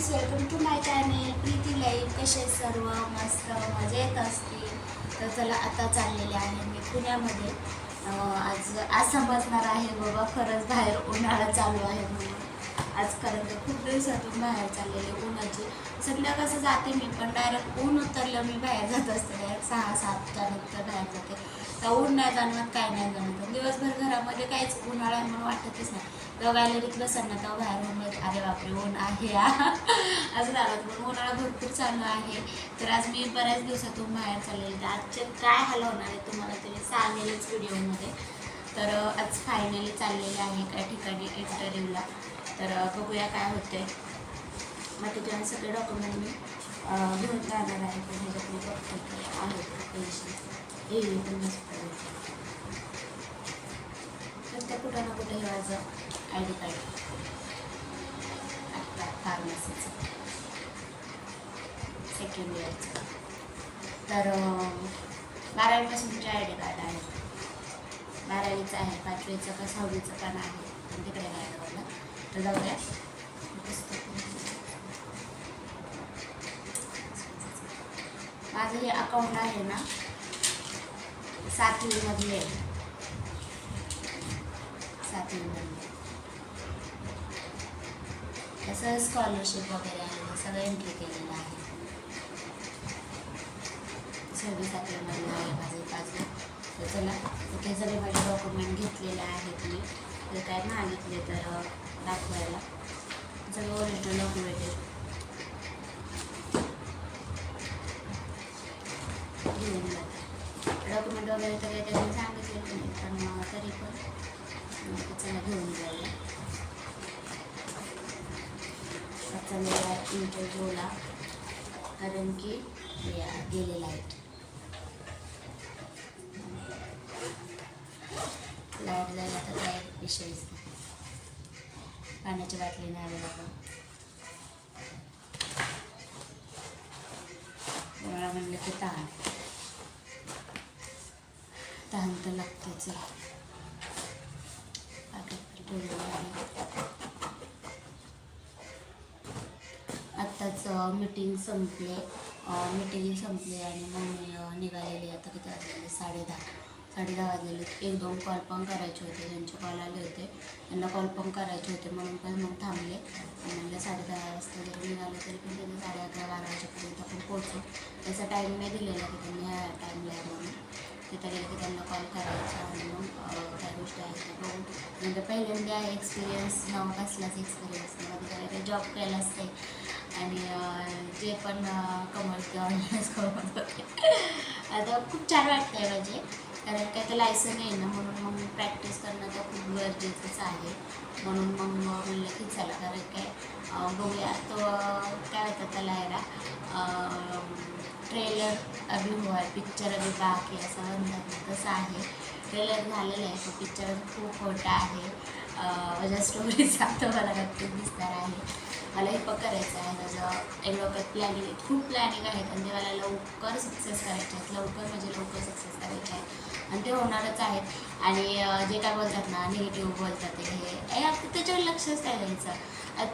Guys, welcome to my channel Preeti life. कसे सर्व मस्त मजेत असतील. तर चला आता चाललेले आहे मी पुण्यामध्ये. आज समजणार आहे बाबा खरंच बाहेर उन्हाळा चालू आहे म्हणून. आज कारण तर खूप दिवसातून बाहेर चाललेले उन्हाची. सध्या कसं जाते मी पण डायरेक्ट ऊन उतरलं मी बाहेर जात असते. डायरेक्ट 6-7च्या नंतर बाहेर जाते. तर ऊन नाही जाणवत, काय नाही जाणवत. दिवसभर घरामध्ये काहीच उन्हाळा आहे म्हणून वाटतच नाही. तेव्हा गॅलरीत बसणं तेव्हा बाहेर ऊन, अरे बापरे ऊन आहे असं झालं. पण उन्हाळा भरपूर चालू आहे. तर आज मी बऱ्याच दिवसातून बाहेर चाललेले. तर आजचे काय हाल होणार आहे तुम्हाला तरी सांगेलच व्हिडिओमध्ये. तर आज फायनली चाललेले आहे एका ठिकाणी इंटरव्ह्यूला. तर बघूया काय होते. मग त्याच्यावर सगळे डॉक्युमेंट मी घेऊन जाणार आहे. पण ह्याच्यातले बघतो आहेत पेन्शन येईल पण नसतं. तर त्या कुठं ना कुठं हे माझं आय डी कार्ड आत्ता फार्मसीचं सेकंड इयरचं. तर 12वीपासूनचे आय डी कार्ड आहे. 12वीचं आहे, 5वीचं का 6वीचं पण आहे. पण तिकडे नाही ठेवलं. तर जाऊया. माझं हे अकाउंट आहे ना 7वीमधले आहे. 7वीमधले तसं स्कॉलरशिप वगैरे आहे, सगळं एंट्री केलेलं आहे. 6वी-7वीमधलं आहे माझे 5वी. तर चला तिथे सगळे माझे डॉक्युमेंट घेतलेले आहेत मी. ते काय मागितले तर दाखवायला सगळं ओरिजिनल डॉक्युमेंट घेऊन जातात. डॉक्युमेंट वगैरे तर काही त्यांनी सांगितलेलं नाही, पण तरी पण चला घेऊन जाऊया. चाललेला इंटरव्ह्यूला कारण की गेले लाईट जायला तर काय विषयच नाही. पाण्याची बाटली नाही आली बाबा. मला म्हणलं की तहान तर लागतेच. आत्ताच मीटिंग संपली आणि मग मी निघालेली. आता किती वाजलेले 10:30 वाजलेले. 1-2 कॉल पण करायचे होते. त्यांचे कॉल आले होते, त्यांना कॉल पण करायचे होते म्हणून पण मग थांबले. म्हणलं 10:30 वाजता जरी निघाले तरी पण त्यांनी 11:30-12 वाजेपर्यंत आपण पोहोचू. त्याचा टाईम नाही दिलेला की त्यांनी ह्या टाईमला आहे म्हणून. तिथं गेलं की त्यांना कॉल करायचा आणि मग काय गोष्टी आहेत त्या बघून. म्हणजे पहिल्यांदा एक्सपिरियन्स कसलाच एक्सपिरियन्स नाही. कधी काही जॉब केलाच नाही आणि जे पण कमवते ऑनलाईनच कमवत होते. आता खूप छान वाटतं आहे म्हणजे. कारण काय तर लायसन आहे ना, म्हणून मग प्रॅक्टिस करणं तर खूप गरजेचंच आहे. म्हणून मग म्हणलं की चला कारण काय बघूया. तो काय होतं त्याला याला ट्रेलर अभी हुआ है, पिक्चर अभी बाकी असं म्हणतात तसं आहे. ट्रेलर झालेलं आहे, तो पिक्चर खूप मोठा आहे. माझ्या स्टोरीचा तो मला नक्कीच दिसणार आहे. मला हे पण करायचं आहे. माझं एक डोक्यात प्लॅनिंग आहे, खूप प्लॅनिंग आहेत आणि ते मला लवकर सक्सेस करायचे आहेत. लवकर सक्सेस करायचे आहेत आणि ते होणारच आहेत. आणि जे काय बोलतात ना निगेटिव्ह बोलतात हे त्याच्यावर लक्षच नाही द्यायचं.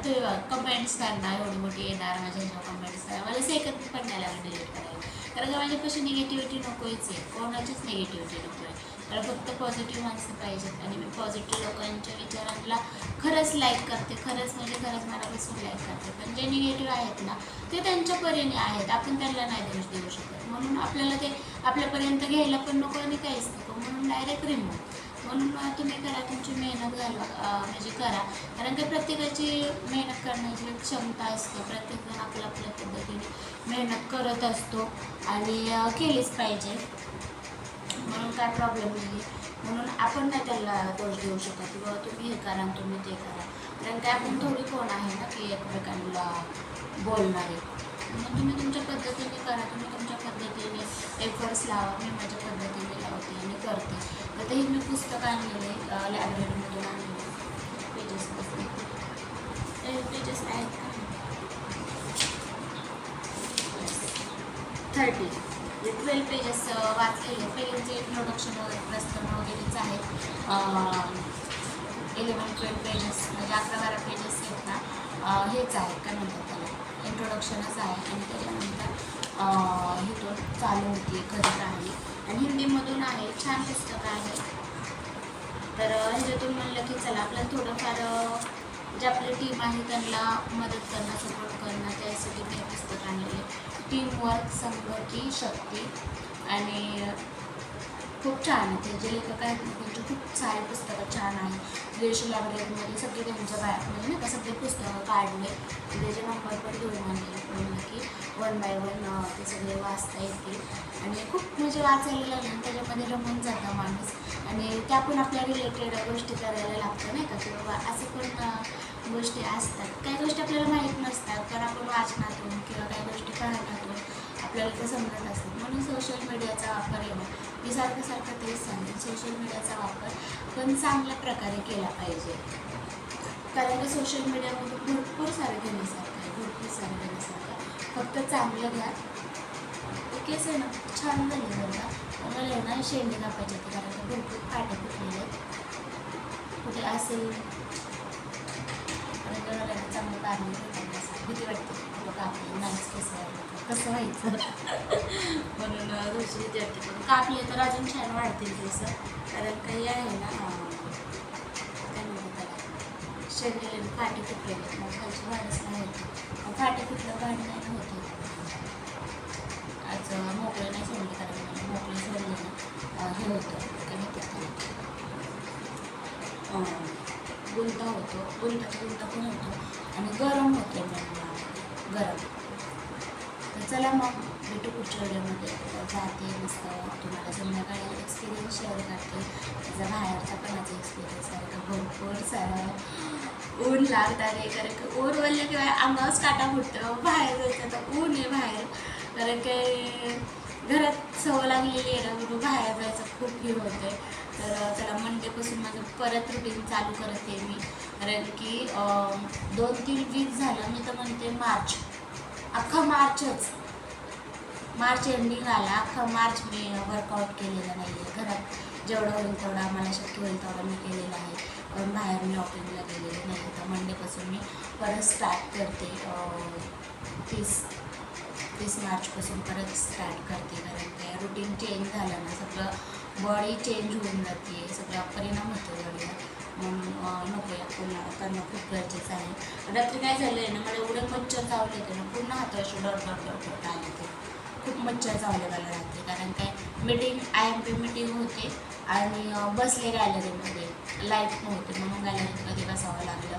ते कमेंट्स करणार एवढी मोठी येणार माझ्या ह्याच्यावर कमेंट्स करा. मला सेकंड पण नाही लागलं डिलीट करायला. कारण का माझ्यापाशी निगेटिव्हिटी नकोच आहे, कोणाचीच निगेटिव्हिटी नको आहे. मला फक्त पॉझिटिव्ह माणसं पाहिजेत आणि मी पॉझिटिव्ह लोकांच्या विचारांना खरंच लाईक करते. खरंच मनापासून लाईक करते. पण जे निगेटिव्ह आहेत ना ते त्यांच्या परीने आहेत, आपण त्यांना नाही दोष देऊ शकत. म्हणून आपल्याला ते आपल्यापर्यंत घ्यायला पण नको आणि काहीच नको, म्हणून डायरेक्ट रिमूव्ह. म्हणून तुम्ही करा, तुमची मेहनत घालवा म्हणजे करा. कारण की प्रत्येकाची मेहनत करण्याची क्षमता असते. प्रत्येकजण आपल्या पद्धतीने मेहनत करत असतो आणि केलीच पाहिजे. म्हणून काय प्रॉब्लेम नाही. म्हणून आपण नाही त्याला दोष देऊ शकत की बाबा तुम्ही हे करा तुम्ही ते करा. कारण काय आपण थोडी कोण आहे ना की एकमेकांना बोलणारे. मग तुम्ही तुमच्या पद्धतीने करा, तुम्ही तुमच्या पद्धतीने एफर्ट्स लावा. मी माझ्या पद्धतीने लावते आणि करते. आता हे मी पुस्तक आणलेले लायब्ररीमधून आणलेले. पेजेस आहेत का 30 12 पेजेस वाचलेले. पहिल्यांचे इंट्रोडक्शन वगैरे प्रस्तावना वगैरेच आहेत. 11-12 पेजेस म्हणजे 11-12 पेजेस आहेत ना हेच आहेत काय म्हणतात त्याला इंट्रोडक्शनच आहे आणि त्याच्यानंतर इथून चालू होती खरी कहाणी आणि हिंदीमधून आहे. छान पुस्तक आहे. तर ह्याच्यातून म्हणलं की चला आपल्याला थोडंफार जे आपली टीम आहे त्यांना मदत करणं, सपोर्ट करणं, त्यासाठी मी हे पुस्तक आणलेले. टीमवर्क, संघ की शक्ती. आणि खूप छान आहे. ते जे लेखक आहेत ना त्यांची खूप सारे पुस्तकं छान आहेत. देश लायब्ररीमध्ये सगळे त्यांच्या म्हणजे नाही का सगळे पुस्तकं काढले, त्याचे नंबर पण घेऊन आणले. म्हणलं की 1 बाय 1 ते सगळे वाचता येतील आणि खूप म्हणजे वाचायला लागलं त्याच्यामध्ये रमून जातं माणूस आणि त्या पण आपल्या रिलेटेड गोष्टी करायला लागतं नाही का, की बाबा असं पण गोष्टी असतात. काही गोष्टी आपल्याला माहीत नसतात पण आपण वाचनातून किंवा काही गोष्टी पाहण्यातून आपल्याला ते समजत असतात. म्हणून सोशल मीडियाचा वापर आहे. मी सारखं तेच सांगेन, सोशल मीडियाचा वापर पण चांगल्या प्रकारे केला पाहिजे. कारण की सोशल मीडियामध्ये भरपूर सारं घेण्यासारखं आहे, भरपूर सारं घेण्यासारखं आहे. फक्त चांगलं घ्या. केस आहे ना छान झाले बरं का. मला आहे ना शेंडे कापायचे होते कारण का भरपूर पाट्या फुटलेले आहेत. कुठे असेल मला चांगलं काढून असं भीती वाटते. बघा आपले नाहीच कसं व्हायचं म्हणून थोडीशी भीती वाटते. पण कापले तर अजून छान वाढतील केस. कारण काही आहे ना काय म्हणतात त्याला शेंडे फाटे फुटलेले मग खालची वाढच नाही होती. मग फाटे फुटलं वाढ नाही होती. आज मोकळे नाही सोडले कारण मला मोकळे सोडले ना हे होतं काय म्हणतात गुंता होतो, गुंता पण होतो आणि गरम होते मग गरम. तर चला मग भेटू पुढच्या व्हिडिओमध्ये. जाते मस्त तुम्हाला संध्याकाळी एक्सपिरियन्स शेअर करते. त्याचा बाहेरचा पण माझा एक्सपिरियन्स आहे का भरपूर सारा ऊन लागत आहे. कारण की ऊन बोललं किंवा अंगावरच काटा फुटतं. बाहेर जायचं तर ऊन आहे बाहेर. कारण की घरात सवय लागलेली आहे ना म्हणून बाहेर जायचं खूप हे होते. तर चला मंडेपासून माझं परत रुटीन चालू करते मी. कारण की 2-3 वीक झालं मी तर म्हणते मार्च अख्खा मार्च एंडिंग आला. अख्खा मार्च मी वर्कआउट केलेलं नाही आहे. घरात जेवढं होईल तेवढा मला शक्य होईल तेवढा मी केलेलं आहे. पण बाहेर मी वॉकिंगला गेलेले नाही. तर मंडेपासून मी परत स्टार्ट करते. 30 मार्चपासून परत स्टार्ट करते. कारण काय रुटीन चेंज झालं ना सगळं बॉडी चेंज होऊन जाते, सगळा परिणाम होतो बॉडीवर. म्हणून नको या पुन्हा करणं खूप गरजेचं आहे. रात्री काय झालं आहे ना मला एवढे मच्छर चावले होते ना पूर्ण हाताशी डॉट आले ते. खूप मच्छर चावले मला रात्री. कारण काय IMP मीटिंग होते आणि बसले गॅलरीमध्ये लाईट नव्हते म्हणून गॅलरीमध्ये बसावं लागलं.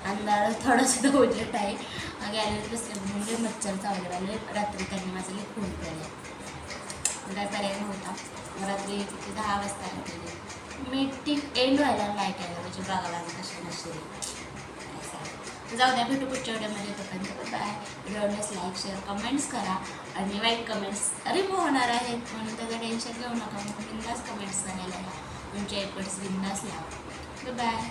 अंधार थोडंसुद्धा उजेट आहे. गॅलरीत बसले म्हणजे मच्छर चावले वाले रात्री. त्यांनी माझं लई खून केलं. काय पर्याय नव्हता. रात्री 10 वाजता आलं गेले. मीटिंग एंड व्हायला लाईट यायला म्हणजे बघायला कशा नसेल. जाऊ द्या भेटू पुढच्या व्हिडिओमध्ये. तोपर्यंत बाय. व्हिडिओनेस लाईक शेअर कमेंट्स करा आणि वाईट कमेंट्स रिमूव्ह होणार आहेत म्हणून त्याचं टेन्शन घेऊ नका. मग बिंदास कमेंट्स करायला तुमचे एफर्ट्स बिंदास लावा. बाय.